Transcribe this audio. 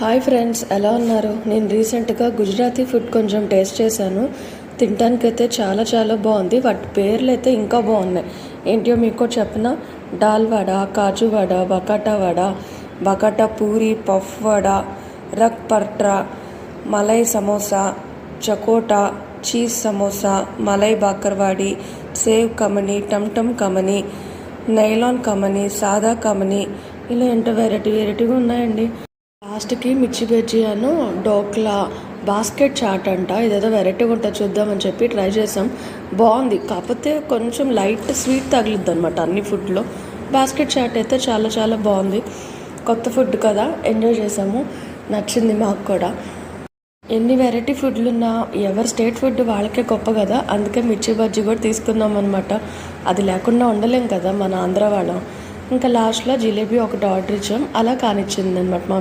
Hi friends, ఎలా ఉన్నారు? నేను రీసెంట్గా గుజరాతీ ఫుడ్ కొంచెం టేస్ట్ చేశాను. తినడానికైతే చాలా చాలా బాగుంది. వాటి పేర్లు అయితే ఇంకా బాగున్నాయి. ఏంటో మీకు చెప్పిన దాల్ వడ, కాజు వడ, బకాటా పూరి, పఫ్ వడ, రక్ పర్ట్రా, మలై సమోసా, చకోటా, చీజ్ సమోసా, మలై బాకర్వాడి, సేవ్ కమని, టమ్ కమని, నైలాన్ కమని, సాదా కమని, ఇలా ఏంటో వెరైటీగా ఉన్నాయండి. లాస్ట్కి మిర్చి బజ్జీ అను డోక్లా బాస్కెట్ చాట్ అంట. ఇదేదో వెరైటీగా ఉంటుంది, చూద్దామని చెప్పి ట్రై చేసాం. బాగుంది, కాకపోతే కొంచెం లైట్ స్వీట్ తగిలిద్ది అనమాట అన్ని ఫుడ్లో. బాస్కెట్ చాట్ అయితే చాలా చాలా బాగుంది. కొత్త ఫుడ్ కదా, ఎంజాయ్ చేసాము, నచ్చింది మాకు కూడా. ఎన్ని వెరైటీ ఫుడ్లు ఉన్నా ఎవరి స్టేట్ ఫుడ్ వాళ్ళకే గొప్ప కదా, అందుకే మిర్చి బజ్జీ కూడా తీసుకుందాం అనమాట. అది లేకుండా ఉండలేం కదా మన ఆంధ్ర వాళ్ళం. ఇంకా లాస్ట్లో జిలేబీ ఒకటి ఆర్డర్ ఇచ్చాం, అలా కానిచ్చింది అనమాట మా